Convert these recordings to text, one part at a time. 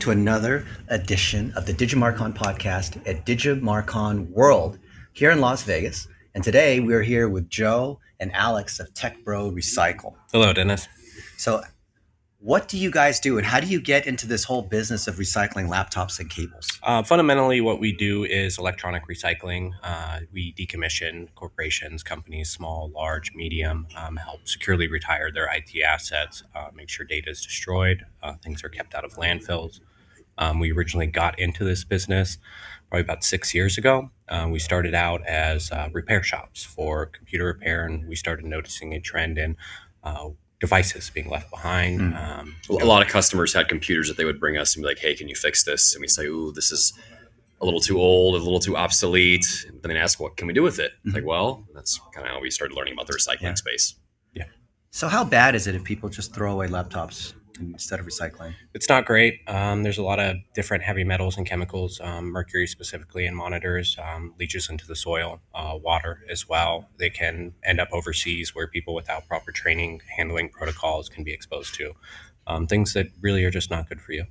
to another edition of the Digimarcon podcast at Digimarcon World here in Las Vegas. And today we're here with Joe and Alex of Tech Bro Recycle. Hello, Dennis. So what do you guys do and how do you get into this whole business of recycling laptops and cables? Fundamentally, what we do is electronic recycling. We decommission corporations, companies, small, large, medium, help securely retire their IT assets, make sure data is destroyed, things are kept out of landfills. We originally got into this business probably about 6 years ago. We started out as repair shops for computer repair, and we started noticing a trend in devices being left behind. A lot of customers had computers that they would bring us and be like, hey, can you fix this? And we say, ooh, this is a little too old, a little too obsolete. And then they ask, what can we do with it? It's like, well, that's kind of how we started learning about the recycling space. Yeah. So how bad is it if people just throw away laptops instead of recycling? It's not great. There's a lot of different heavy metals and chemicals, mercury specifically in monitors, leaches into the soil, water as well. They can end up overseas where people without proper training, handling protocols can be exposed to things that really are just not good for you.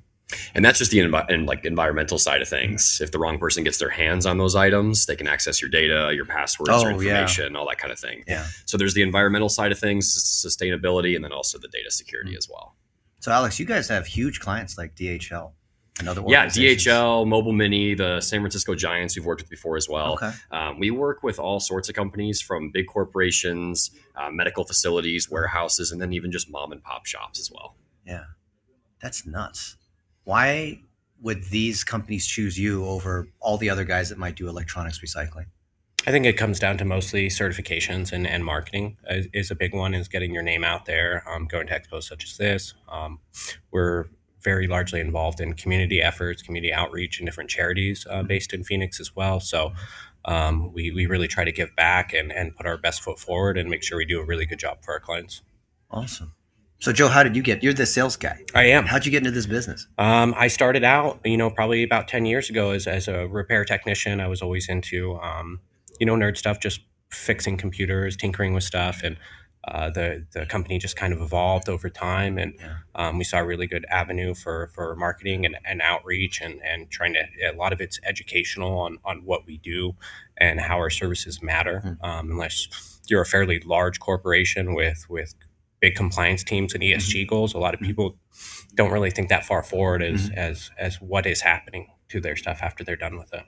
And that's just the environmental side of things. If the wrong person gets their hands on those items, they can access your data, your passwords, your information, all that kind of thing. Yeah. So there's the environmental side of things, sustainability, and then also the data security as well. So Alex, you guys have huge clients like DHL and other Yeah, organizations. DHL, Mobile Mini, the San Francisco Giants we've worked with before as well. Okay. We work with all sorts of companies from big corporations, medical facilities, warehouses, and then even just mom and pop shops as well. Yeah, that's nuts. Why would these companies choose you over all the other guys that might do electronics recycling? I think it comes down to mostly certifications and marketing is a big one, is getting your name out there, going to expos such as this. We're very largely involved in community efforts, community outreach, and different charities based in Phoenix as well. So we really try to give back and put our best foot forward and make sure we do a really good job for our clients. Awesome. So Joe, how did you get? You're the sales guy. I am. How'd you get into this business? I started out, probably about 10 years ago as a repair technician. I was always into, nerd stuff, just fixing computers, tinkering with stuff. And the company just kind of evolved over time. And we saw a really good avenue for marketing and outreach and trying to, a lot of it's educational on what we do and how our services matter. Unless you're a fairly large corporation with big compliance teams and ESG goals, a lot of people don't really think that far forward as what is happening to their stuff after they're done with it.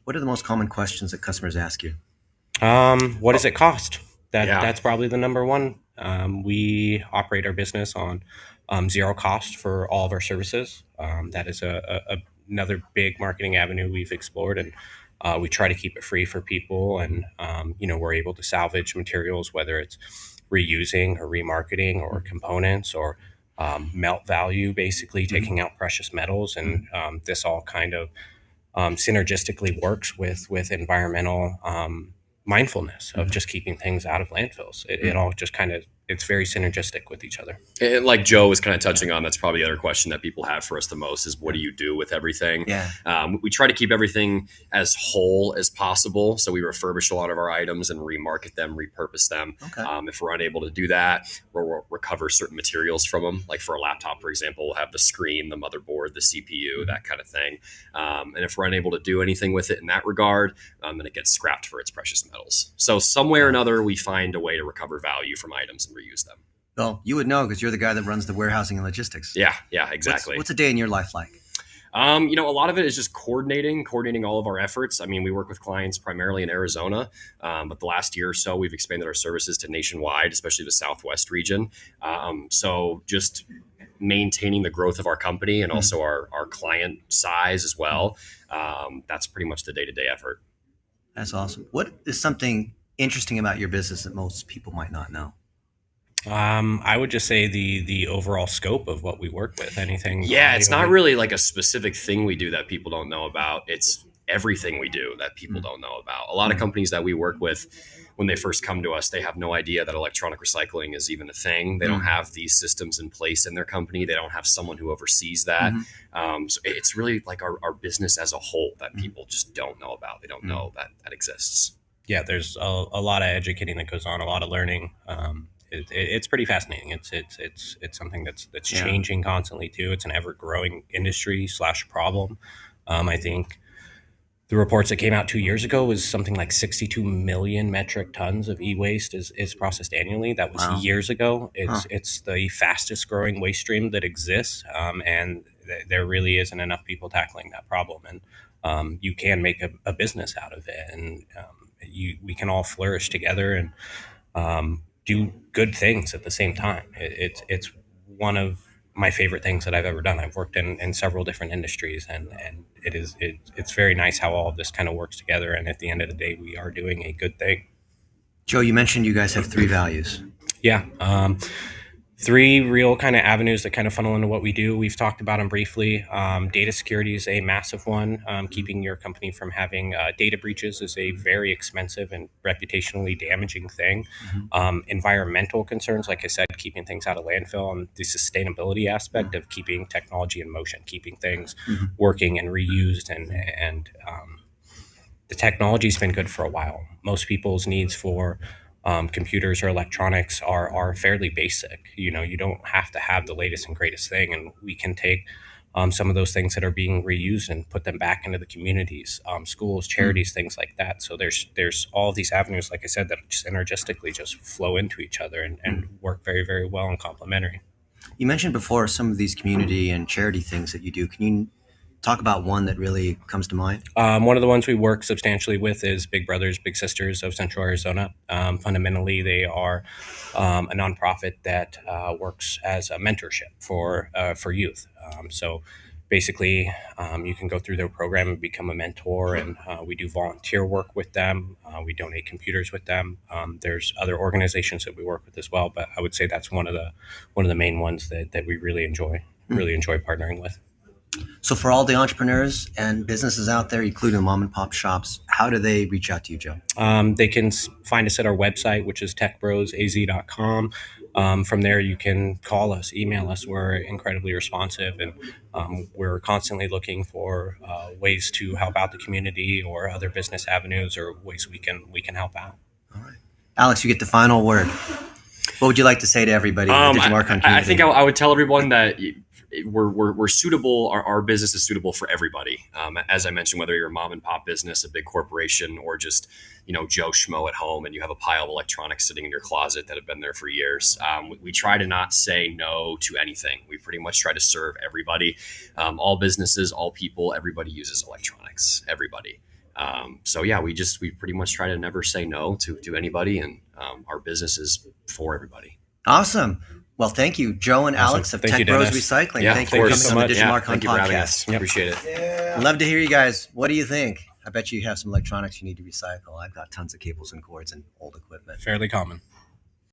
What are the most common questions that customers ask you? What does it cost? That's probably the number one. We operate our business on zero cost for all of our services. That is another big marketing avenue we've explored, and we try to keep it free for people. And we're able to salvage materials, whether it's reusing or remarketing or components or melt value, basically taking out precious metals. And this all kind of synergistically works with environmental mindfulness of just keeping things out of landfills. It all just kind of, it's very synergistic with each other. And like Joe was kind of touching on, that's probably the other question that people have for us the most is, what do you do with everything? Yeah. We try to keep everything as whole as possible. So we refurbish a lot of our items and remarket them, repurpose them. Okay. If we're unable to do that, we'll recover certain materials from them. Like for a laptop, for example, we'll have the screen, the motherboard, the CPU, that kind of thing. And if we're unable to do anything with it in that regard, then it gets scrapped for its precious metals. So some way or another, we find a way to recover value from items and reuse them. Well, you would know because you're the guy that runs the warehousing and logistics. Yeah, exactly. What's a day in your life like? A lot of it is just coordinating all of our efforts. I mean, we work with clients primarily in Arizona, but the last year or so, we've expanded our services to nationwide, especially the Southwest region. So just maintaining the growth of our company and also our client size as well. That's pretty much the day-to-day effort. That's awesome. What is something interesting about your business that most people might not know? I would just say the overall scope of what we work with. Anything? Yeah, it's not really like a specific thing we do that people don't know about. It's everything we do that people don't know about. A lot of companies that we work with, when they first come to us, they have no idea that electronic recycling is even a thing. They don't have these systems in place in their company. They don't have someone who oversees that. So it's really like our business as a whole that people just don't know about. They don't know that exists. Yeah, there's a lot of educating that goes on, a lot of learning. it's pretty fascinating. It's something that's changing constantly too. It's an ever growing industry / problem. I think the reports that came out 2 years ago was something like 62 million metric tons of e-waste is processed annually. That was years ago. It's the fastest growing waste stream that exists, and there really isn't enough people tackling that problem. And you can make a business out of it, and we can all flourish together and do good things at the same time. It's one of my favorite things that I've ever done. I've worked in several different industries, and it's very nice how all of this kind of works together. And at the end of the day, we are doing a good thing. Joe, you mentioned you guys have 3 values. Yeah. 3 real kind of avenues that kind of funnel into what we do. We've talked about them briefly. Data security is a massive one. Keeping your company from having data breaches is a very expensive and reputationally damaging thing. Environmental concerns, like I said, keeping things out of landfill, and the sustainability aspect of keeping technology in motion, keeping things working and reused, and the technology's been good for a while. Most people's needs for computers or electronics are fairly basic. You don't have to have the latest and greatest thing, and we can take some of those things that are being reused and put them back into the communities, schools, charities, things like that. So there's all of these avenues, like I said, that just synergistically just flow into each other and work very, very well and complementary. You mentioned before some of these community and charity things that you do. Can you talk about one that really comes to mind? One of the ones we work substantially with is Big Brothers Big Sisters of Central Arizona. Fundamentally, they are a nonprofit that works as a mentorship for youth. So basically, you can go through their program and become a mentor, and we do volunteer work with them. We donate computers with them. There's other organizations that we work with as well, but I would say that's one of the main ones that we really enjoy partnering with. So for all the entrepreneurs and businesses out there, including mom and pop shops, how do they reach out to you, Joe? They can find us at our website, which is techbrosaz.com. From there, you can call us, email us. We're incredibly responsive, and we're constantly looking for ways to help out the community or other business avenues or ways we can help out. All right. Alex, you get the final word. What would you like to say to everybody in the Digimarcon community? I think I would tell everyone that we're suitable. Our business is suitable for everybody. As I mentioned, whether you're a mom and pop business, a big corporation, or just Joe Schmo at home, and you have a pile of electronics sitting in your closet that have been there for years. We try to not say no to anything. We pretty much try to serve everybody, all businesses, all people. Everybody uses electronics. Everybody. So yeah, we pretty much try to never say no to anybody, and our business is for everybody. Awesome. Well, thank you, Joe and Alex of Tech Bros Recycling. Yeah, thank you for coming so on the Digimarcon thank you for having us. podcast. Appreciate it. Yeah. Love to hear you guys. What do you think? I bet you have some electronics you need to recycle. I've got tons of cables and cords and old equipment. Fairly common.